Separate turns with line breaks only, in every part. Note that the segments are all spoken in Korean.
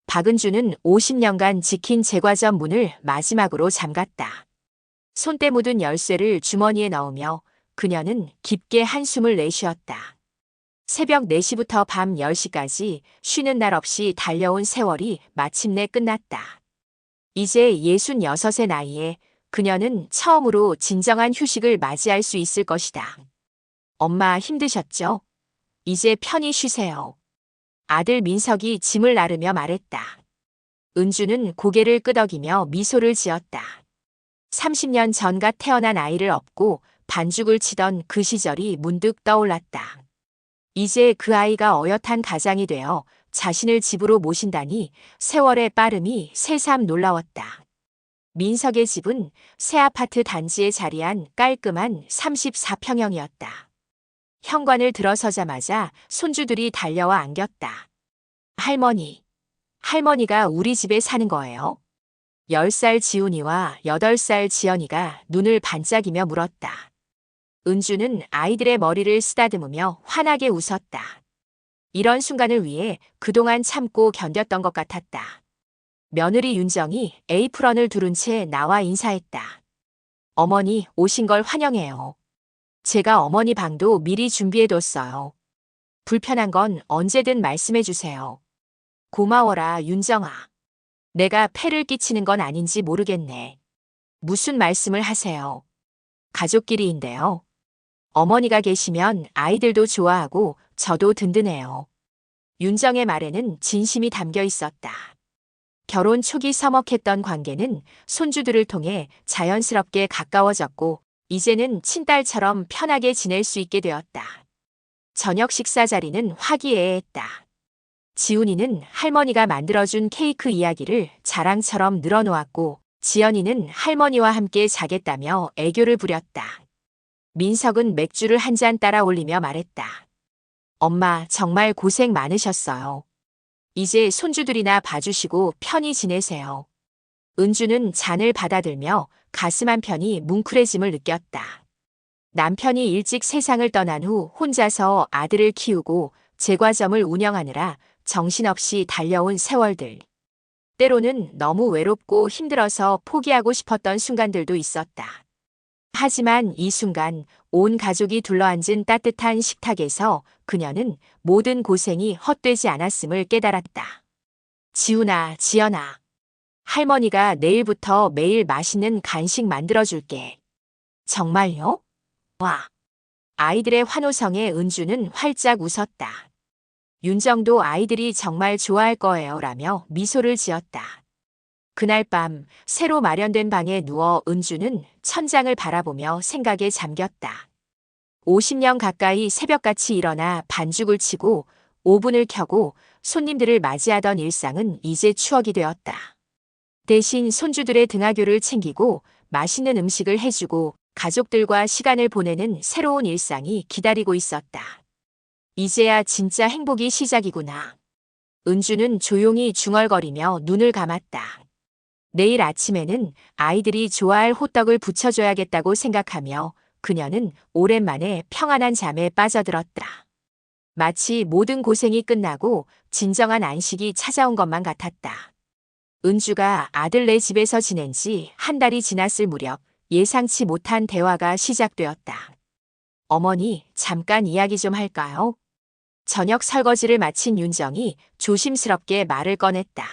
박은주는 50년간 지킨 제과점 문을 마지막으로 잠갔다. 손때 묻은 열쇠를 주머니에 넣으며 그녀는 깊게 한숨을 내쉬었다. 새벽 4시부터 밤 10시까지 쉬는 날 없이 달려온 세월이 마침내 끝났다. 이제 66의 나이에 그녀는 처음으로 진정한 휴식을 맞이할 수 있을 것이다. 엄마 힘드셨죠? 이제 편히 쉬세요. 아들 민석이 짐을 나르며 말했다. 은주는 고개를 끄덕이며 미소를 지었다. 30년 전갓 태어난 아이를 업고 반죽을 치던 그 시절이 문득 떠올랐다. 이제 그 아이가 어엿한 가장이 되어 자신을 집으로 모신다니 세월의 빠름이 새삼 놀라웠다. 민석의 집은 새 아파트 단지에 자리한 깔끔한 34평형이었다. 현관을 들어서자마자 손주들이 달려와 안겼다. 할머니, 할머니가 우리 집에 사는 거예요? 10살 지훈이와 8살 지연이가 눈을 반짝이며 물었다. 은주는 아이들의 머리를 쓰다듬으며 환하게 웃었다. 이런 순간을 위해 그동안 참고 견뎠던 것 같았다. 며느리 윤정이 에이프런을 두른 채 나와 인사했다. 어머니 오신 걸 환영해요. 제가 어머니 방도 미리 준비해뒀어요. 불편한 건 언제든 말씀해 주세요. 고마워라 윤정아. 내가 폐를 끼치는 건 아닌지 모르겠네. 무슨 말씀을 하세요? 가족끼리인데요. 어머니가 계시면 아이들도 좋아하고 저도 든든해요. 윤정의 말에는 진심이 담겨 있었다. 결혼 초기 서먹했던 관계는 손주들을 통해 자연스럽게 가까워졌고 이제는 친딸처럼 편하게 지낼 수 있게 되었다. 저녁 식사 자리는 화기애애했다. 지훈이는 할머니가 만들어준 케이크 이야기를 자랑처럼 늘어놓았고 지연이는 할머니와 함께 자겠다며 애교를 부렸다. 민석은 맥주를 한 잔 따라 올리며 말했다. 엄마 정말 고생 많으셨어요. 이제 손주들이나 봐주시고 편히 지내세요. 은주는 잔을 받아들며 가슴 한편이 뭉클해짐을 느꼈다. 남편이 일찍 세상을 떠난 후 혼자서 아들을 키우고 제과점을 운영하느라 정신없이 달려온 세월들. 때로는 너무 외롭고 힘들어서 포기하고 싶었던 순간들도 있었다. 하지만 이 순간 온 가족이 둘러앉은 따뜻한 식탁에서 그녀는 모든 고생이 헛되지 않았음을 깨달았다. 지훈아, 지연아. 할머니가 내일부터 매일 맛있는 간식 만들어줄게. 정말요? 와. 아이들의 환호성에 은주는 활짝 웃었다. 윤정도 아이들이 정말 좋아할 거예요 라며 미소를 지었다. 그날 밤 새로 마련된 방에 누워 은주는 천장을 바라보며 생각에 잠겼다. 50년 가까이 새벽같이 일어나 반죽을 치고 오븐을 켜고 손님들을 맞이하던 일상은 이제 추억이 되었다. 대신 손주들의 등하교를 챙기고 맛있는 음식을 해주고 가족들과 시간을 보내는 새로운 일상이 기다리고 있었다. 이제야 진짜 행복이 시작이구나. 은주는 조용히 중얼거리며 눈을 감았다. 내일 아침에는 아이들이 좋아할 호떡을 부쳐줘야겠다고 생각하며 그녀는 오랜만에 평안한 잠에 빠져들었다. 마치 모든 고생이 끝나고 진정한 안식이 찾아온 것만 같았다. 은주가 아들네 집에서 지낸 지 한 달이 지났을 무렵 예상치 못한 대화가 시작되었다. 어머니, 잠깐 이야기 좀 할까요? 저녁 설거지를 마친 윤정이 조심스럽게 말을 꺼냈다.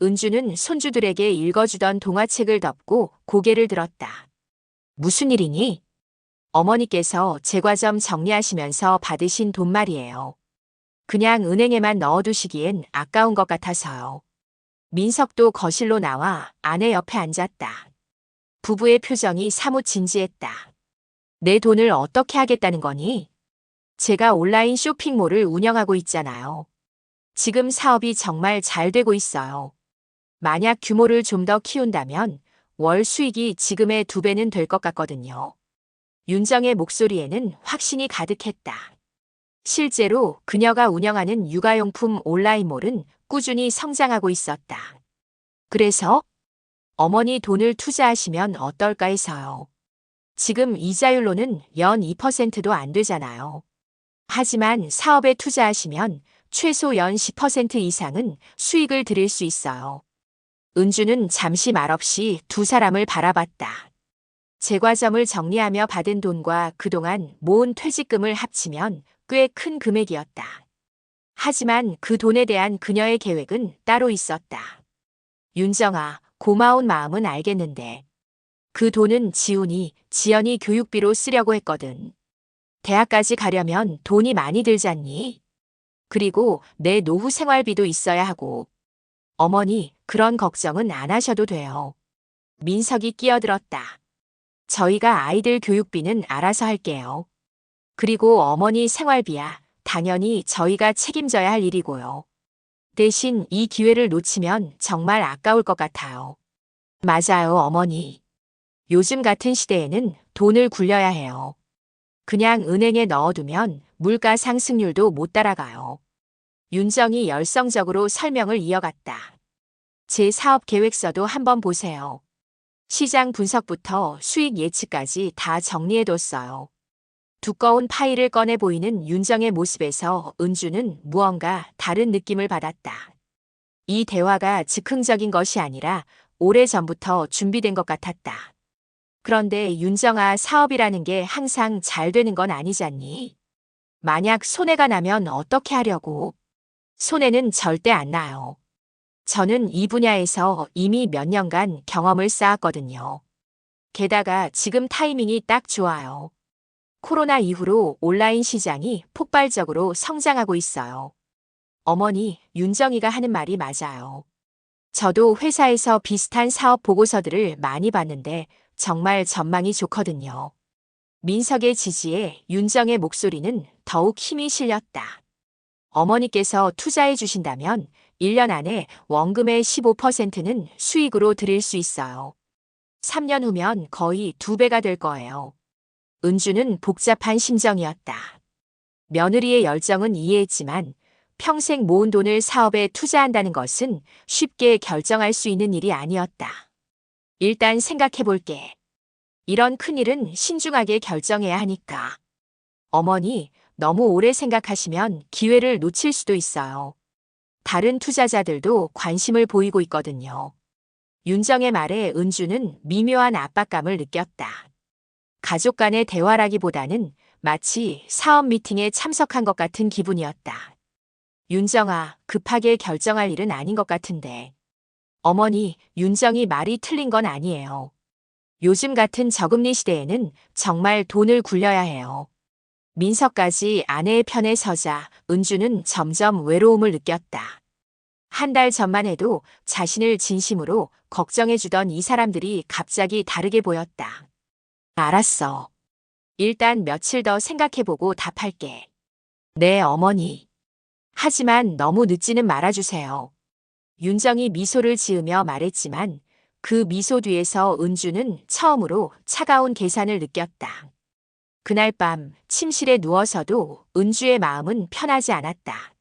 은주는 손주들에게 읽어주던 동화책을 덮고 고개를 들었다. 무슨 일이니? 어머니께서 제과점 정리하시면서 받으신 돈 말이에요. 그냥 은행에만 넣어두시기엔 아까운 것 같아서요. 민석도 거실로 나와 아내 옆에 앉았다. 부부의 표정이 사뭇 진지했다. 내 돈을 어떻게 하겠다는 거니? 제가 온라인 쇼핑몰을 운영하고 있잖아요. 지금 사업이 정말 잘 되고 있어요. 만약 규모를 좀 더 키운다면 월 수익이 지금의 2배는 될 것 같거든요. 윤정의 목소리에는 확신이 가득했다. 실제로 그녀가 운영하는 육아용품 온라인몰은 꾸준히 성장하고 있었다. 그래서 어머니 돈을 투자하시면 어떨까 해서요. 지금 이자율로는 연 2%도 안 되잖아요. 하지만 사업에 투자하시면 최소 연 10% 이상은 수익을 드릴 수 있어요. 은주는 잠시 말없이 두 사람을 바라봤다. 제과점을 정리하며 받은 돈과 그동안 모은 퇴직금을 합치면 꽤 큰 금액이었다. 하지만 그 돈에 대한 그녀의 계획은 따로 있었다. 윤정아, 고마운 마음은 알겠는데 그 돈은 지연이 교육비로 쓰려고 했거든. 대학까지 가려면 돈이 많이 들잖니? 그리고 내 노후 생활비도 있어야 하고. 어머니, 그런 걱정은 안 하셔도 돼요. 민석이 끼어들었다. 저희가 아이들 교육비는 알아서 할게요. 그리고 어머니 생활비야 당연히 저희가 책임져야 할 일이고요. 대신 이 기회를 놓치면 정말 아까울 것 같아요. 맞아요, 어머니. 요즘 같은 시대에는 돈을 굴려야 해요. 그냥 은행에 넣어두면 물가 상승률도 못 따라가요. 윤정이 열성적으로 설명을 이어갔다. 제 사업 계획서도 한번 보세요. 시장 분석부터 수익 예측까지 다 정리해뒀어요. 두꺼운 파일을 꺼내 보이는 윤정의 모습에서 은주는 무언가 다른 느낌을 받았다. 이 대화가 즉흥적인 것이 아니라 오래전부터 준비된 것 같았다. 그런데 윤정아, 사업이라는 게 항상 잘 되는 건 아니잖니? 만약 손해가 나면 어떻게 하려고? 손해는 절대 안 나요. 저는 이 분야에서 이미 몇 년간 경험을 쌓았거든요. 게다가 지금 타이밍이 딱 좋아요. 코로나 이후로 온라인 시장이 폭발적으로 성장하고 있어요. 어머니, 윤정이가 하는 말이 맞아요. 저도 회사에서 비슷한 사업 보고서들을 많이 봤는데 정말 전망이 좋거든요. 민석의 지지에 윤정의 목소리는 더욱 힘이 실렸다. 어머니께서 투자해 주신다면 1년 안에 원금의 15%는 수익으로 드릴 수 있어요. 3년 후면 거의 2배가 될 거예요. 은주는 복잡한 심정이었다. 며느리의 열정은 이해했지만 평생 모은 돈을 사업에 투자한다는 것은 쉽게 결정할 수 있는 일이 아니었다. 일단 생각해 볼게. 이런 큰일은 신중하게 결정해야 하니까. 어머니, 너무 오래 생각하시면 기회를 놓칠 수도 있어요. 다른 투자자들도 관심을 보이고 있거든요. 윤정의 말에 은주는 미묘한 압박감을 느꼈다. 가족 간의 대화라기보다는 마치 사업 미팅에 참석한 것 같은 기분이었다. 윤정아, 급하게 결정할 일은 아닌 것 같은데. 어머니, 윤정이 말이 틀린 건 아니에요. 요즘 같은 저금리 시대에는 정말 돈을 굴려야 해요. 민석까지 아내의 편에 서자 은주는 점점 외로움을 느꼈다. 한 달 전만 해도 자신을 진심으로 걱정해주던 이 사람들이 갑자기 다르게 보였다. 알았어. 일단 며칠 더 생각해보고 답할게. 네, 어머니. 하지만 너무 늦지는 말아주세요. 윤정이 미소를 지으며 말했지만 그 미소 뒤에서 은주는 처음으로 차가운 계산을 느꼈다. 그날 밤 침실에 누워서도 은주의 마음은 편하지 않았다.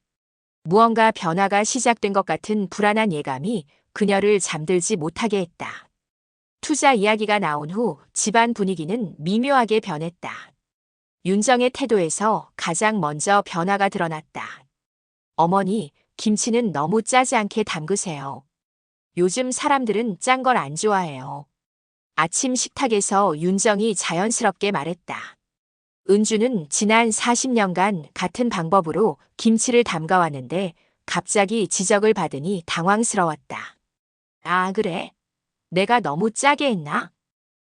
무언가 변화가 시작된 것 같은 불안한 예감이 그녀를 잠들지 못하게 했다. 투자 이야기가 나온 후 집안 분위기는 미묘하게 변했다. 윤정의 태도에서 가장 먼저 변화가 드러났다. 어머니, 김치는 너무 짜지 않게 담그세요. 요즘 사람들은 짠 걸 안 좋아해요. 아침 식탁에서 윤정이 자연스럽게 말했다. 은주는 지난 40년간 같은 방법으로 김치를 담가왔는데 갑자기 지적을 받으니 당황스러웠다. 아, 그래? 내가 너무 짜게 했나?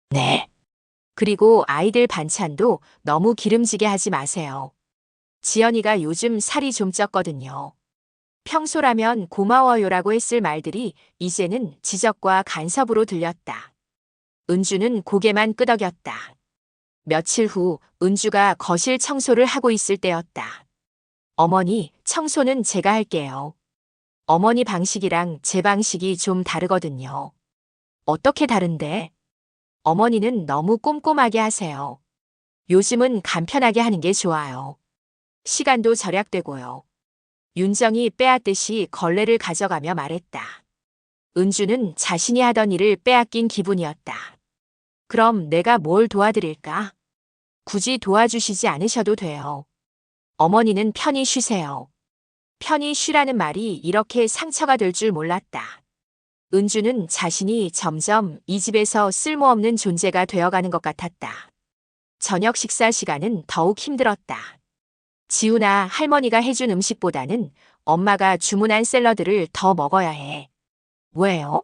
네. 그리고 아이들 반찬도 너무 기름지게 하지 마세요. 지연이가 요즘 살이 좀 쪘거든요. 평소라면 고마워요라고 했을 말들이 이제는 지적과 간섭으로 들렸다. 은주는 고개만 끄덕였다. 며칠 후 은주가 거실 청소를 하고 있을 때였다. 어머니, 청소는 제가 할게요. 어머니 방식이랑 제 방식이 좀 다르거든요. 어떻게 다른데? 어머니는 너무 꼼꼼하게 하세요. 요즘은 간편하게 하는 게 좋아요. 시간도 절약되고요. 윤정이 빼앗듯이 걸레를 가져가며 말했다. 은주는 자신이 하던 일을 빼앗긴 기분이었다. 그럼 내가 뭘 도와드릴까? 굳이 도와주시지 않으셔도 돼요. 어머니는 편히 쉬세요. 편히 쉬라는 말이 이렇게 상처가 될 줄 몰랐다. 은주는 자신이 점점 이 집에서 쓸모없는 존재가 되어가는 것 같았다. 저녁 식사 시간은 더욱 힘들었다. 지우나 할머니가 해준 음식보다는 엄마가 주문한 샐러드를 더 먹어야 해. 왜요?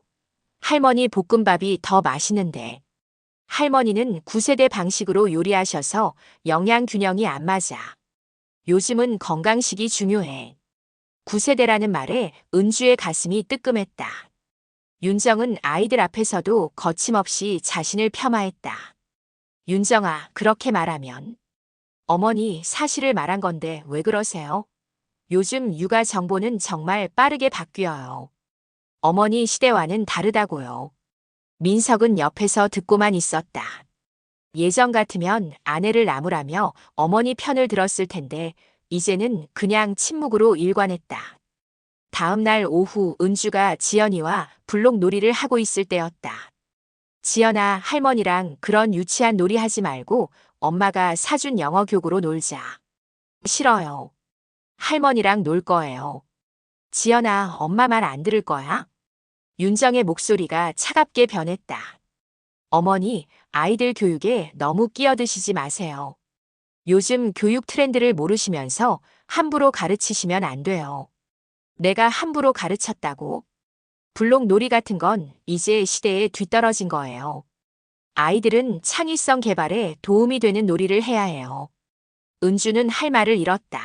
할머니 볶음밥이 더 맛있는데. 할머니는 9세대 방식으로 요리하셔서 영양 균형이 안 맞아. 요즘은 건강식이 중요해. 9세대라는 말에 은주의 가슴이 뜨끔했다. 윤정은 아이들 앞에서도 거침없이 자신을 폄하했다. 윤정아, 그렇게 말하면. 어머니, 사실을 말한 건데 왜 그러세요? 요즘 육아 정보는 정말 빠르게 바뀌어요. 어머니 시대와는 다르다고요. 민석은 옆에서 듣고만 있었다. 예전 같으면 아내를 나무라며 어머니 편을 들었을 텐데 이제는 그냥 침묵으로 일관했다. 다음 날 오후 은주가 지연이와 블록 놀이를 하고 있을 때였다. 지연아, 할머니랑 그런 유치한 놀이 하지 말고 엄마가 사준 영어 교구로 놀자. 싫어요. 할머니랑 놀 거예요. 지연아, 엄마 말 안 들을 거야? 윤정의 목소리가 차갑게 변했다. 어머니, 아이들 교육에 너무 끼어드시지 마세요. 요즘 교육 트렌드를 모르시면서 함부로 가르치시면 안 돼요. 내가 함부로 가르쳤다고? 블록 놀이 같은 건 이제 시대에 뒤떨어진 거예요. 아이들은 창의성 개발에 도움이 되는 놀이를 해야 해요. 은주는 할 말을 잃었다.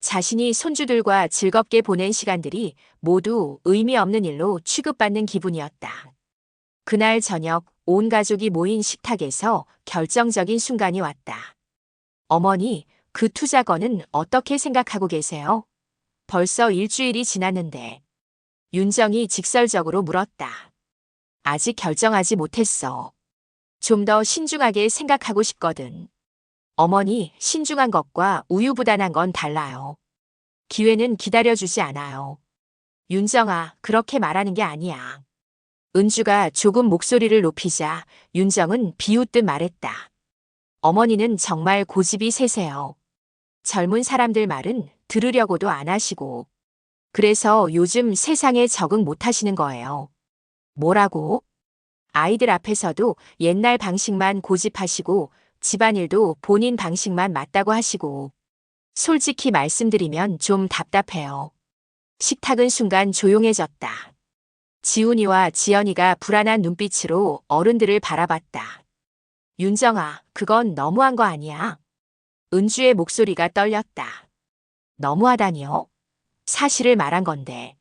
자신이 손주들과 즐겁게 보낸 시간들이 모두 의미 없는 일로 취급받는 기분이었다. 그날 저녁 온 가족이 모인 식탁에서 결정적인 순간이 왔다. 어머니, 그 투자건은 어떻게 생각하고 계세요? 벌써 일주일이 지났는데. 윤정이 직설적으로 물었다. 아직 결정하지 못했어. 좀 더 신중하게 생각하고 싶거든. 어머니, 신중한 것과 우유부단한 건 달라요. 기회는 기다려주지 않아요. 윤정아, 그렇게 말하는 게 아니야. 은주가 조금 목소리를 높이자 윤정은 비웃듯 말했다. 어머니는 정말 고집이 세세요. 젊은 사람들 말은 들으려고도 안 하시고. 그래서 요즘 세상에 적응 못 하시는 거예요. 뭐라고? 아이들 앞에서도 옛날 방식만 고집하시고 집안일도 본인 방식만 맞다고 하시고. 솔직히 말씀드리면 좀 답답해요. 식탁은 순간 조용해졌다. 지훈이와 지연이가 불안한 눈빛으로 어른들을 바라봤다. 윤정아, 그건 너무한 거 아니야? 은주의 목소리가 떨렸다. 너무하다니요? 사실을 말한 건데.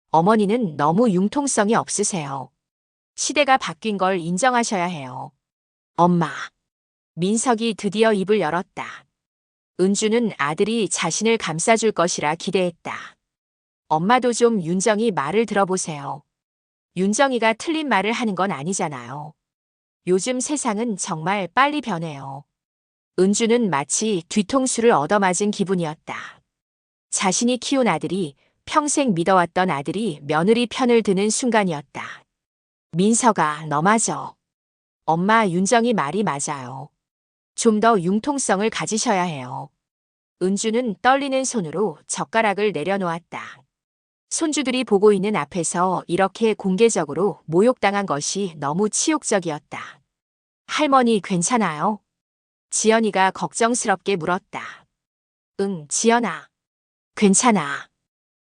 어머니는 너무 융통성이 없으세요. 시대가 바뀐 걸 인정하셔야 해요. 엄마. 민석이 드디어 입을 열었다. 은주는 아들이 자신을 감싸줄 것이라 기대했다. 엄마도 좀 윤정이 말을 들어보세요. 윤정이가 틀린 말을 하는 건 아니잖아요. 요즘 세상은 정말 빨리 변해요. 은주는 마치 뒤통수를 얻어맞은 기분이었다. 자신이 키운 아들이, 평생 믿어왔던 아들이 며느리 편을 드는 순간이었다. 민석아, 너 맞아. 엄마, 윤정이 말이 맞아요. 좀 더 융통성을 가지셔야 해요. 은주는 떨리는 손으로 젓가락을 내려놓았다. 손주들이 보고 있는 앞에서 이렇게 공개적으로 모욕당한 것이 너무 치욕적이었다. 할머니 괜찮아요? 지연이가 걱정스럽게 물었다. 응, 지연아. 괜찮아.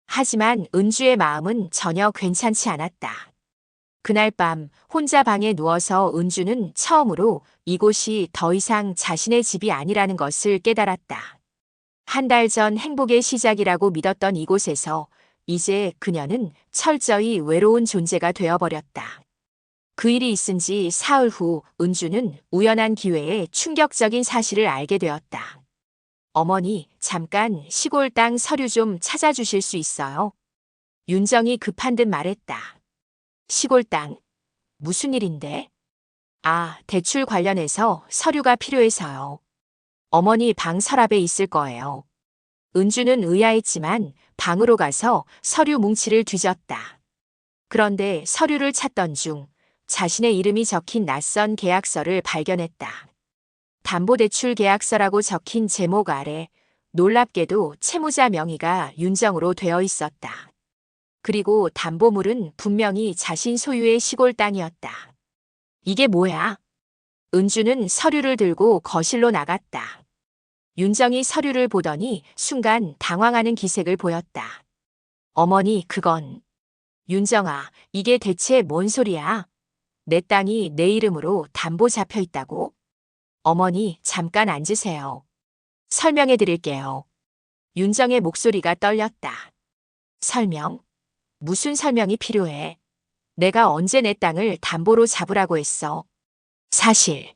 하지만 은주의 마음은 전혀 괜찮지 않았다. 그날 밤 혼자 방에 누워서 은주는 처음으로 이곳이 더 이상 자신의 집이 아니라는 것을 깨달았다. 한 달 전 행복의 시작이라고 믿었던 이곳에서 이제 그녀는 철저히 외로운 존재가 되어버렸다. 그 일이 있은 지 사흘 후 은주는 우연한 기회에 충격적인 사실을 알게 되었다. 어머니, 잠깐 시골 땅 서류 좀 찾아주실 수 있어요? 윤정이 급한 듯 말했다. 시골 땅? 무슨 일인데? 아, 대출 관련해서 서류가 필요해서요. 어머니 방 서랍에 있을 거예요. 은주는 의아했지만 방으로 가서 서류 뭉치를 뒤졌다. 그런데 서류를 찾던 중 자신의 이름이 적힌 낯선 계약서를 발견했다. 담보대출 계약서라고 적힌 제목 아래 놀랍게도 채무자 명의가 윤정으로 되어 있었다. 그리고 담보물은 분명히 자신 소유의 시골 땅이었다. 이게 뭐야? 은주는 서류를 들고 거실로 나갔다. 윤정이 서류를 보더니 순간 당황하는 기색을 보였다. 어머니, 그건. 윤정아, 이게 대체 뭔 소리야? 내 땅이 내 이름으로 담보 잡혀 있다고? 어머니, 잠깐 앉으세요. 설명해 드릴게요. 윤정의 목소리가 떨렸다. 설명? 무슨 설명이 필요해? 내가 언제 내 땅을 담보로 잡으라고 했어? 사실,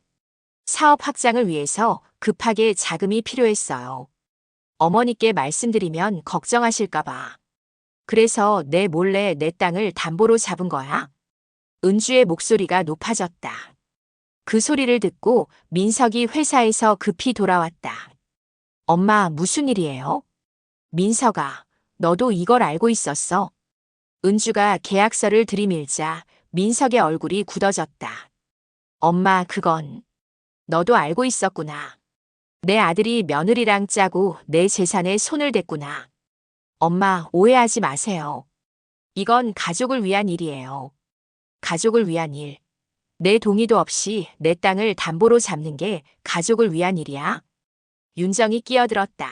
사업 확장을 위해서 급하게 자금이 필요했어요. 어머니께 말씀드리면 걱정하실까봐. 그래서 내 몰래 내 땅을 담보로 잡은 거야. 은주의 목소리가 높아졌다. 그 소리를 듣고 민석이 회사에서 급히 돌아왔다. 엄마, 무슨 일이에요? 민석아, 너도 이걸 알고 있었어? 은주가 계약서를 들이밀자 민석의 얼굴이 굳어졌다. 엄마, 그건 너도 알고 있었구나. 내 아들이 며느리랑 짜고 내 재산에 손을 댔구나. 엄마, 오해하지 마세요. 이건 가족을 위한 일이에요. 가족을 위한 일. 내 동의도 없이 내 땅을 담보로 잡는 게 가족을 위한 일이야. 윤정이 끼어들었다.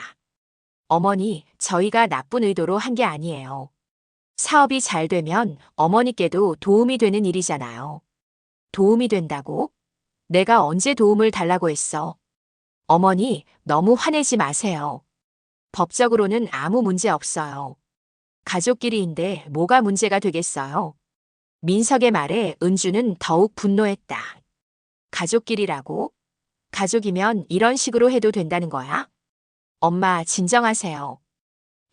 어머니, 저희가 나쁜 의도로 한 게 아니에요. 사업이 잘 되면 어머니께도 도움이 되는 일이잖아요. 도움이 된다고? 내가 언제 도움을 달라고 했어? 어머니, 너무 화내지 마세요. 법적으로는 아무 문제 없어요. 가족끼리인데 뭐가 문제가 되겠어요? 민석의 말에 은주는 더욱 분노했다. 가족끼리라고? 가족이면 이런 식으로 해도 된다는 거야? 엄마, 진정하세요.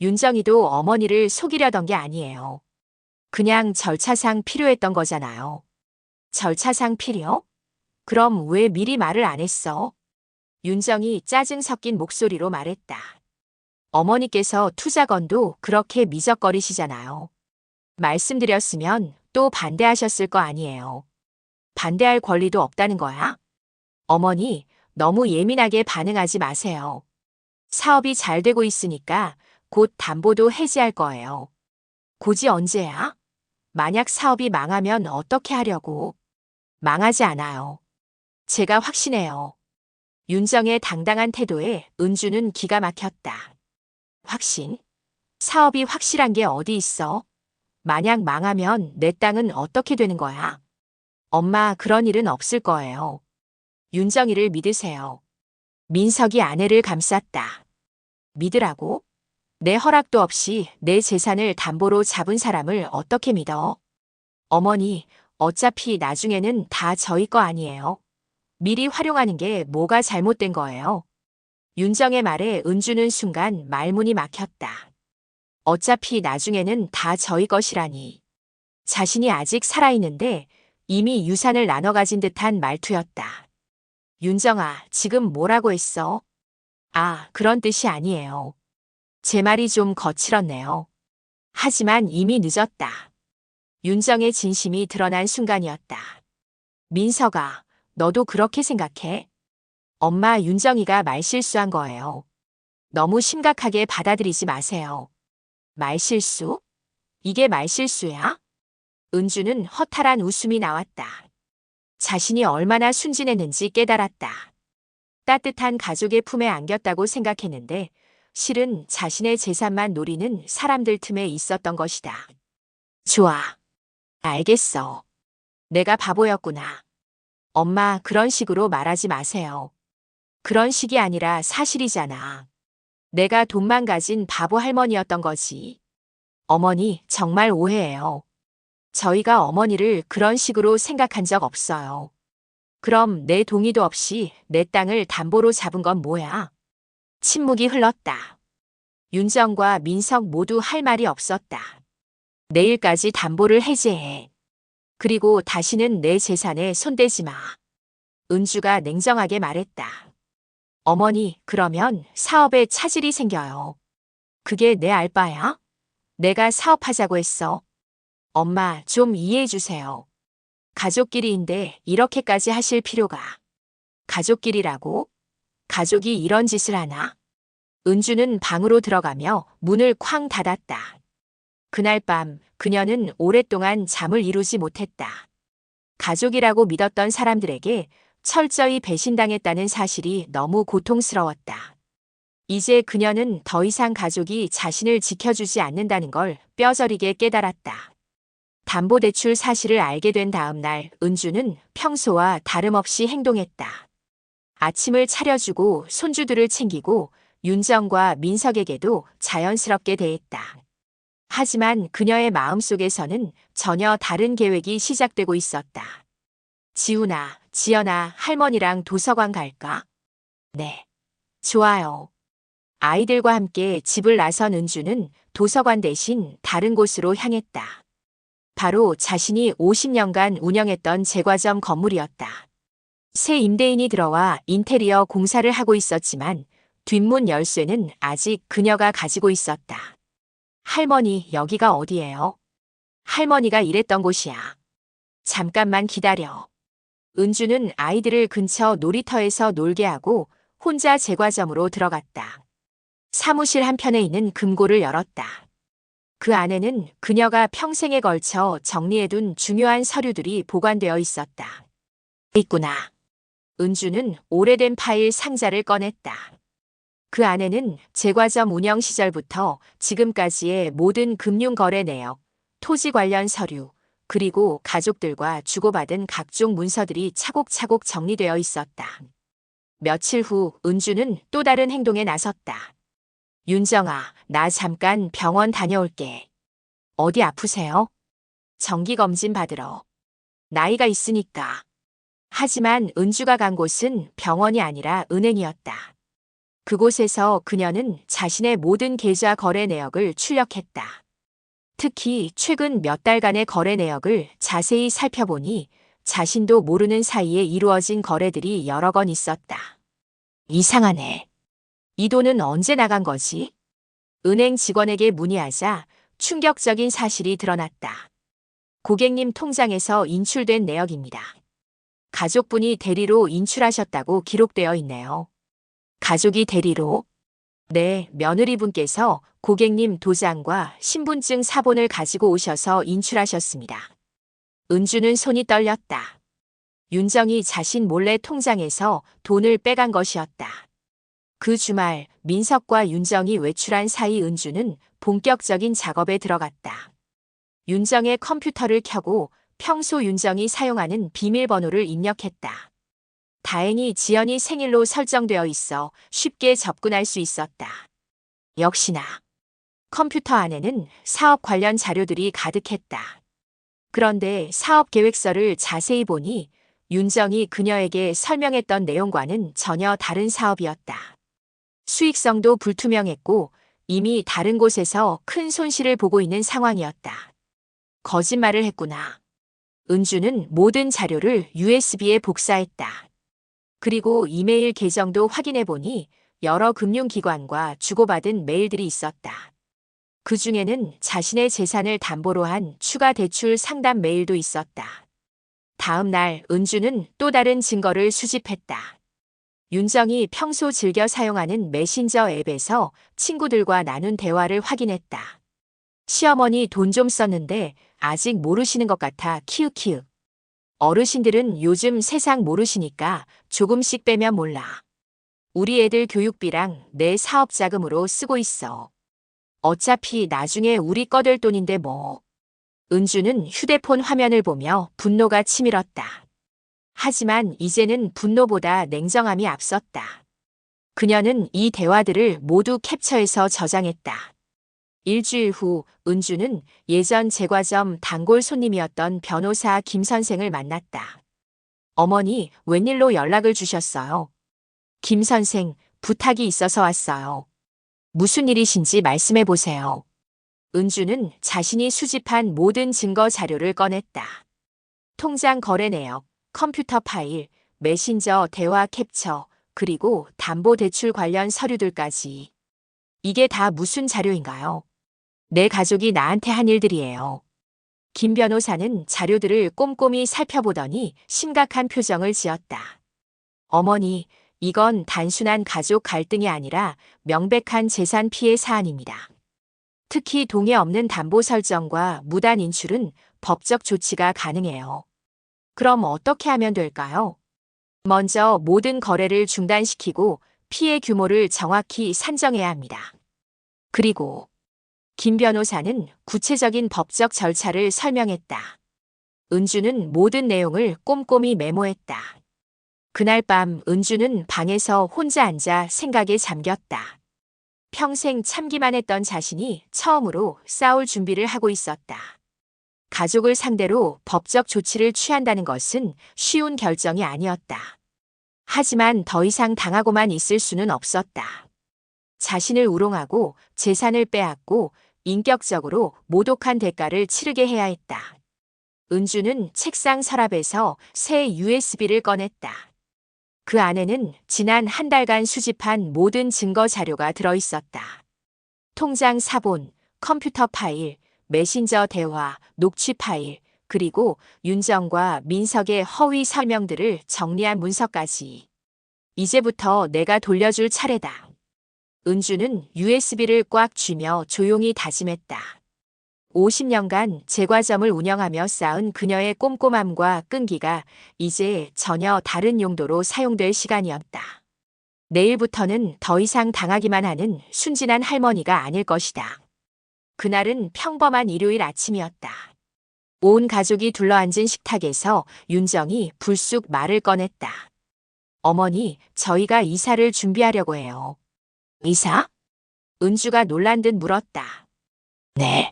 윤정이도 어머니를 속이려던 게 아니에요. 그냥 절차상 필요했던 거잖아요. 절차상 필요? 그럼 왜 미리 말을 안 했어? 윤정이 짜증 섞인 목소리로 말했다. 어머니께서 투자건도 그렇게 미적거리시잖아요. 말씀드렸으면 또 반대하셨을 거 아니에요. 반대할 권리도 없다는 거야? 어머니, 너무 예민하게 반응하지 마세요. 사업이 잘 되고 있으니까 곧 담보도 해지할 거예요. 곧이 언제야? 만약 사업이 망하면 어떻게 하려고? 망하지 않아요. 제가 확신해요. 윤정의 당당한 태도에 은주는 기가 막혔다. 확신? 사업이 확실한 게 어디 있어? 만약 망하면 내 땅은 어떻게 되는 거야? 엄마, 그런 일은 없을 거예요. 윤정이를 믿으세요. 민석이 아내를 감쌌다. 믿으라고? 내 허락도 없이 내 재산을 담보로 잡은 사람을 어떻게 믿어? 어머니, 어차피 나중에는 다 저희 거 아니에요. 미리 활용하는 게 뭐가 잘못된 거예요? 윤정의 말에 은주는 순간 말문이 막혔다. 어차피 나중에는 다 저희 것이라니. 자신이 아직 살아있는데 이미 유산을 나눠 가진 듯한 말투였다. 윤정아, 지금 뭐라고 했어? 아, 그런 뜻이 아니에요. 제 말이 좀 거칠었네요. 하지만 이미 늦었다. 윤정의 진심이 드러난 순간이었다. 민석아, 너도 그렇게 생각해? 엄마, 윤정이가 말실수한 거예요. 너무 심각하게 받아들이지 마세요. 말실수? 이게 말실수야? 은주는 허탈한 웃음이 나왔다. 자신이 얼마나 순진했는지 깨달았다. 따뜻한 가족의 품에 안겼다고 생각했는데 실은 자신의 재산만 노리는 사람들 틈에 있었던 것이다. 좋아. 알겠어. 내가 바보였구나. 엄마, 그런 식으로 말하지 마세요. 그런 식이 아니라 사실이잖아. 내가 돈만 가진 바보 할머니였던 거지. 어머니, 정말 오해해요. 저희가 어머니를 그런 식으로 생각한 적 없어요. 그럼 내 동의도 없이 내 땅을 담보로 잡은 건 뭐야? 침묵이 흘렀다. 윤정과 민석 모두 할 말이 없었다. 내일까지 담보를 해제해. 그리고 다시는 내 재산에 손대지 마. 은주가 냉정하게 말했다. 어머니, 그러면 사업에 차질이 생겨요. 그게 내 알바야? 내가 사업하자고 했어. 엄마, 좀 이해해 주세요. 가족끼리인데 이렇게까지 하실 필요가. 가족끼리라고? 가족이 이런 짓을 하나? 은주는 방으로 들어가며 문을 쾅 닫았다. 그날 밤 그녀는 오랫동안 잠을 이루지 못했다. 가족이라고 믿었던 사람들에게 철저히 배신당했다는 사실이 너무 고통스러웠다. 이제 그녀는 더 이상 가족이 자신을 지켜주지 않는다는 걸 뼈저리게 깨달았다. 담보대출 사실을 알게 된 다음 날 은주는 평소와 다름없이 행동했다. 아침을 차려주고 손주들을 챙기고 윤정과 민석에게도 자연스럽게 대했다. 하지만 그녀의 마음속에서는 전혀 다른 계획이 시작되고 있었다. 지훈아, 지연아, 할머니랑 도서관 갈까? 네. 좋아요. 아이들과 함께 집을 나선 은주는 도서관 대신 다른 곳으로 향했다. 바로 자신이 50년간 운영했던 제과점 건물이었다. 새 임대인이 들어와 인테리어 공사를 하고 있었지만 뒷문 열쇠는 아직 그녀가 가지고 있었다. 할머니, 여기가 어디예요? 할머니가 일했던 곳이야. 잠깐만 기다려. 은주는 아이들을 근처 놀이터에서 놀게 하고 혼자 제과점으로 들어갔다. 사무실 한편에 있는 금고를 열었다. 그 안에는 그녀가 평생에 걸쳐 정리해둔 중요한 서류들이 보관되어 있었다. 있구나. 은주는 오래된 파일 상자를 꺼냈다. 그 안에는 제과점 운영 시절부터 지금까지의 모든 금융거래 내역, 토지 관련 서류, 그리고 가족들과 주고받은 각종 문서들이 차곡차곡 정리되어 있었다. 며칠 후 은주는 또 다른 행동에 나섰다. 윤정아, 나 잠깐 병원 다녀올게. 어디 아프세요? 정기검진 받으러. 나이가 있으니까. 하지만 은주가 간 곳은 병원이 아니라 은행이었다. 그곳에서 그녀는 자신의 모든 계좌 거래 내역을 출력했다. 특히 최근 몇 달간의 거래 내역을 자세히 살펴보니 자신도 모르는 사이에 이루어진 거래들이 여러 건 있었다. 이상하네. 이 돈은 언제 나간 거지? 은행 직원에게 문의하자 충격적인 사실이 드러났다. 고객님 통장에서 인출된 내역입니다. 가족분이 대리로 인출하셨다고 기록되어 있네요. 가족이 대리로? 네, 며느리분께서 고객님 도장과 신분증 사본을 가지고 오셔서 인출하셨습니다. 은주는 손이 떨렸다. 윤정이 자신 몰래 통장에서 돈을 빼간 것이었다. 그 주말 민석과 윤정이 외출한 사이 은주는 본격적인 작업에 들어갔다. 윤정의 컴퓨터를 켜고 평소 윤정이 사용하는 비밀번호를 입력했다. 다행히 지연이 생일로 설정되어 있어 쉽게 접근할 수 있었다. 역시나 컴퓨터 안에는 사업 관련 자료들이 가득했다. 그런데 사업 계획서를 자세히 보니 윤정이 그녀에게 설명했던 내용과는 전혀 다른 사업이었다. 수익성도 불투명했고 이미 다른 곳에서 큰 손실을 보고 있는 상황이었다. 거짓말을 했구나. 은주는 모든 자료를 USB에 복사했다. 그리고 이메일 계정도 확인해 보니 여러 금융기관과 주고받은 메일들이 있었다. 그 중에는 자신의 재산을 담보로 한 추가 대출 상담 메일도 있었다. 다음 날 은주는 또 다른 증거를 수집했다. 윤정이 평소 즐겨 사용하는 메신저 앱에서 친구들과 나눈 대화를 확인했다. 시어머니 돈 좀 썼는데 아직 모르시는 것 같아 키읔키읔. 어르신들은 요즘 세상 모르시니까 조금씩 빼면 몰라. 우리 애들 교육비랑 내 사업 자금으로 쓰고 있어. 어차피 나중에 우리 거 될 돈인데 뭐. 은주는 휴대폰 화면을 보며 분노가 치밀었다. 하지만 이제는 분노보다 냉정함이 앞섰다. 그녀는 이 대화들을 모두 캡처해서 저장했다. 일주일 후 은주는 예전 제과점 단골 손님이었던 변호사 김 선생을 만났다. 어머니, 웬일로 연락을 주셨어요? 김 선생, 부탁이 있어서 왔어요. 무슨 일이신지 말씀해 보세요. 은주는 자신이 수집한 모든 증거 자료를 꺼냈다. 통장 거래 내역, 컴퓨터 파일, 메신저 대화 캡처, 그리고 담보대출 관련 서류들까지. 이게 다 무슨 자료인가요? 내 가족이 나한테 한 일들이에요. 김 변호사는 자료들을 꼼꼼히 살펴보더니 심각한 표정을 지었다. 어머니, 이건 단순한 가족 갈등이 아니라 명백한 재산 피해 사안입니다. 특히 동의 없는 담보 설정과 무단 인출은 법적 조치가 가능해요. 그럼 어떻게 하면 될까요? 먼저 모든 거래를 중단시키고 피해 규모를 정확히 산정해야 합니다. 그리고 김 변호사는 구체적인 법적 절차를 설명했다. 은주는 모든 내용을 꼼꼼히 메모했다. 그날 밤 은주는 방에서 혼자 앉아 생각에 잠겼다. 평생 참기만 했던 자신이 처음으로 싸울 준비를 하고 있었다. 가족을 상대로 법적 조치를 취한다는 것은 쉬운 결정이 아니었다. 하지만 더 이상 당하고만 있을 수는 없었다. 자신을 우롱하고 재산을 빼앗고 인격적으로 모독한 대가를 치르게 해야 했다. 은주는 책상 서랍에서 새 USB를 꺼냈다. 그 안에는 지난 한 달간 수집한 모든 증거 자료가 들어있었다. 통장 사본, 컴퓨터 파일, 메신저 대화, 녹취 파일, 그리고 윤정과 민석의 허위 설명들을 정리한 문서까지. 이제부터 내가 돌려줄 차례다. 은주는 USB를 꽉 쥐며 조용히 다짐했다. 50년간 제과점을 운영하며 쌓은 그녀의 꼼꼼함과 끈기가 이제 전혀 다른 용도로 사용될 시간이었다. 내일부터는 더 이상 당하기만 하는 순진한 할머니가 아닐 것이다. 그날은 평범한 일요일 아침이었다. 온 가족이 둘러앉은 식탁에서 윤정이 불쑥 말을 꺼냈다. 어머니, 저희가 이사를 준비하려고 해요. 이사? 은주가 놀란 듯 물었다. 네.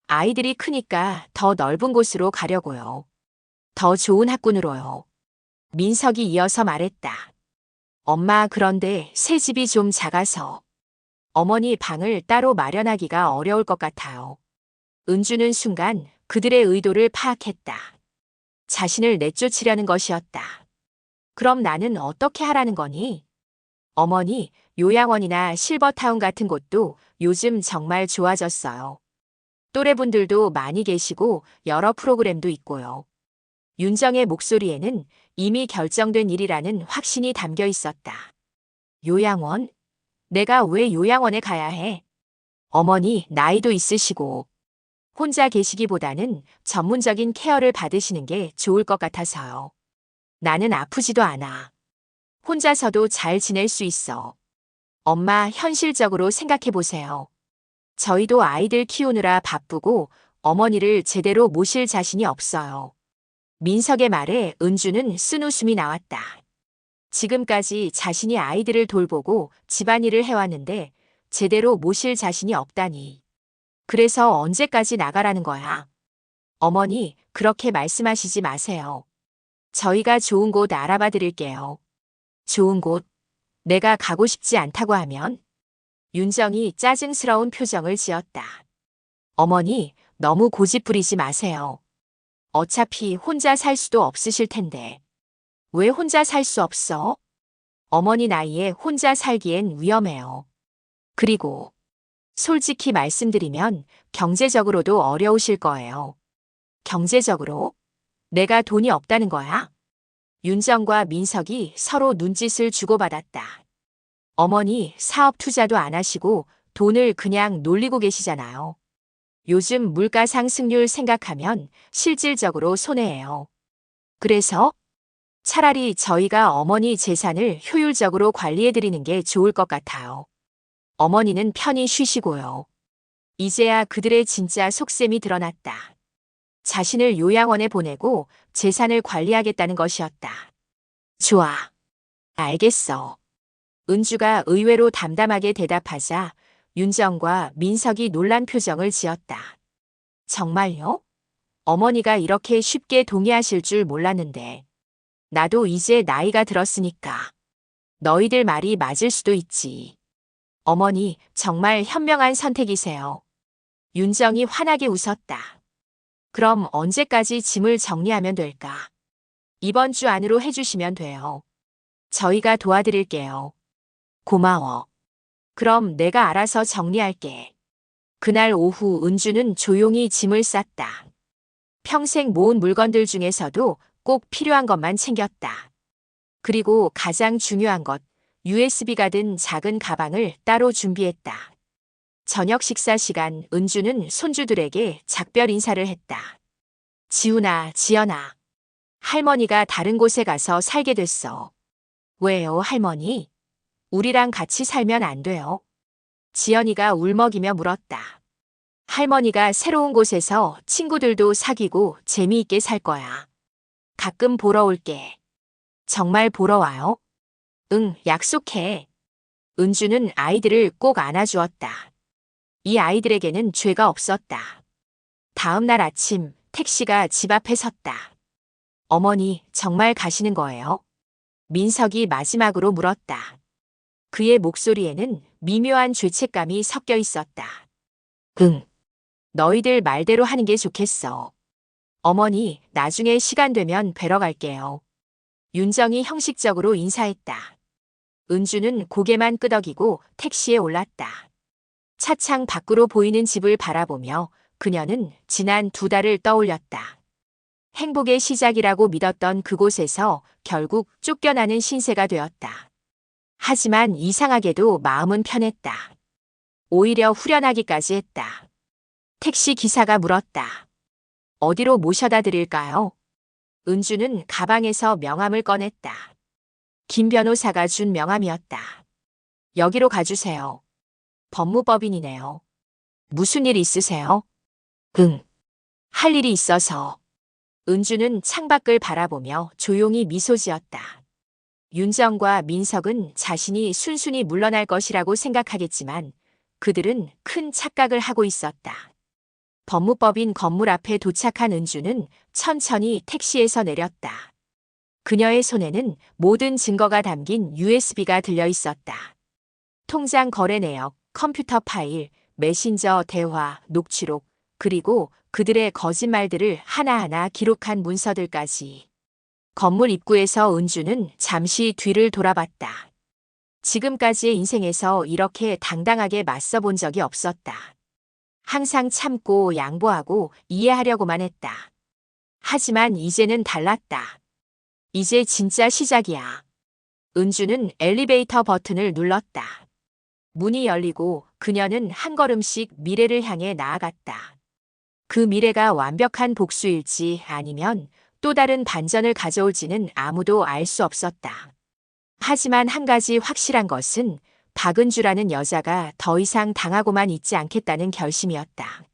아이들이 크니까 더 넓은 곳으로 가려고요. 더 좋은 학군으로요. 민석이 이어서 말했다. 엄마, 그런데 새 집이 좀 작아서 어머니 방을 따로 마련하기가 어려울 것 같아요. 은주는 순간 그들의 의도를 파악했다. 자신을 내쫓으려는 것이었다. 그럼 나는 어떻게 하라는 거니? 어머니, 요양원이나 실버타운 같은 곳도 요즘 정말 좋아졌어요. 또래분들도 많이 계시고 여러 프로그램도 있고요. 윤정의 목소리에는 이미 결정된 일이라는 확신이 담겨 있었다. 요양원? 내가 왜 요양원에 가야 해? 어머니, 나이도 있으시고 혼자 계시기보다는 전문적인 케어를 받으시는 게 좋을 것 같아서요. 나는 아프지도 않아. 혼자서도 잘 지낼 수 있어. 엄마, 현실적으로 생각해 보세요. 저희도 아이들 키우느라 바쁘고 어머니를 제대로 모실 자신이 없어요. 민석의 말에 은주는 쓴웃음이 나왔다. 지금까지 자신이 아이들을 돌보고 집안일을 해왔는데 제대로 모실 자신이 없다니. 그래서 언제까지 나가라는 거야? 어머니, 그렇게 말씀하시지 마세요. 저희가 좋은 곳 알아봐 드릴게요. 좋은 곳? 내가 가고 싶지 않다고 하면? 윤정이 짜증스러운 표정을 지었다. 어머니, 너무 고집 부리지 마세요. 어차피 혼자 살 수도 없으실 텐데. 왜 혼자 살 수 없어? 어머니 나이에 혼자 살기엔 위험해요. 그리고 솔직히 말씀드리면 경제적으로도 어려우실 거예요. 경제적으로? 내가 돈이 없다는 거야? 윤정과 민석이 서로 눈짓을 주고받았다. 어머니, 사업 투자도 안 하시고 돈을 그냥 놀리고 계시잖아요. 요즘 물가 상승률 생각하면 실질적으로 손해예요. 그래서 차라리 저희가 어머니 재산을 효율적으로 관리해드리는 게 좋을 것 같아요. 어머니는 편히 쉬시고요. 이제야 그들의 진짜 속셈이 드러났다. 자신을 요양원에 보내고 재산을 관리하겠다는 것이었다. 좋아. 알겠어. 은주가 의외로 담담하게 대답하자 윤정과 민석이 놀란 표정을 지었다. 정말요? 어머니가 이렇게 쉽게 동의하실 줄 몰랐는데. 나도 이제 나이가 들었으니까. 너희들 말이 맞을 수도 있지. 어머니, 정말 현명한 선택이세요. 윤정이 환하게 웃었다. 그럼 언제까지 짐을 정리하면 될까? 이번 주 안으로 해주시면 돼요. 저희가 도와드릴게요. 고마워. 그럼 내가 알아서 정리할게. 그날 오후 은주는 조용히 짐을 쌌다. 평생 모은 물건들 중에서도 꼭 필요한 것만 챙겼다. 그리고 가장 중요한 것, USB가 든 작은 가방을 따로 준비했다. 저녁 식사 시간 은주는 손주들에게 작별 인사를 했다. 지훈아, 지연아. 할머니가 다른 곳에 가서 살게 됐어. 왜요, 할머니? 우리랑 같이 살면 안 돼요? 지연이가 울먹이며 물었다. 할머니가 새로운 곳에서 친구들도 사귀고 재미있게 살 거야. 가끔 보러 올게. 정말 보러 와요? 응, 약속해. 은주는 아이들을 꼭 안아주었다. 이 아이들에게는 죄가 없었다. 다음 날 아침 택시가 집 앞에 섰다. 어머니, 정말 가시는 거예요? 민석이 마지막으로 물었다. 그의 목소리에는 미묘한 죄책감이 섞여 있었다. 응. 너희들 말대로 하는 게 좋겠어. 어머니, 나중에 시간 되면 뵈러 갈게요. 윤정이 형식적으로 인사했다. 은주는 고개만 끄덕이고 택시에 올랐다. 차창 밖으로 보이는 집을 바라보며 그녀는 지난 2달을 떠올렸다. 행복의 시작이라고 믿었던 그곳에서 결국 쫓겨나는 신세가 되었다. 하지만 이상하게도 마음은 편했다. 오히려 후련하기까지 했다. 택시 기사가 물었다. 어디로 모셔다 드릴까요? 은주는 가방에서 명함을 꺼냈다. 김 변호사가 준 명함이었다. 여기로 가주세요. 법무법인이네요. 무슨 일 있으세요? 응. 할 일이 있어서. 은주는 창밖을 바라보며 조용히 미소 지었다. 윤정과 민석은 자신이 순순히 물러날 것이라고 생각하겠지만 그들은 큰 착각을 하고 있었다. 법무법인 건물 앞에 도착한 은주는 천천히 택시에서 내렸다. 그녀의 손에는 모든 증거가 담긴 USB가 들려 있었다. 통장 거래 내역, 컴퓨터 파일, 메신저 대화, 녹취록, 그리고 그들의 거짓말들을 하나하나 기록한 문서들까지. 건물 입구에서 은주는 잠시 뒤를 돌아봤다. 지금까지의 인생에서 이렇게 당당하게 맞서 본 적이 없었다. 항상 참고 양보하고 이해하려고만 했다. 하지만 이제는 달랐다. 이제 진짜 시작이야. 은주는 엘리베이터 버튼을 눌렀다. 문이 열리고 그녀는 한 걸음씩 미래를 향해 나아갔다. 그 미래가 완벽한 복수일지 아니면 또 다른 반전을 가져올지는 아무도 알 수 없었다. 하지만 한 가지 확실한 것은 박은주라는 여자가 더 이상 당하고만 있지 않겠다는 결심이었다.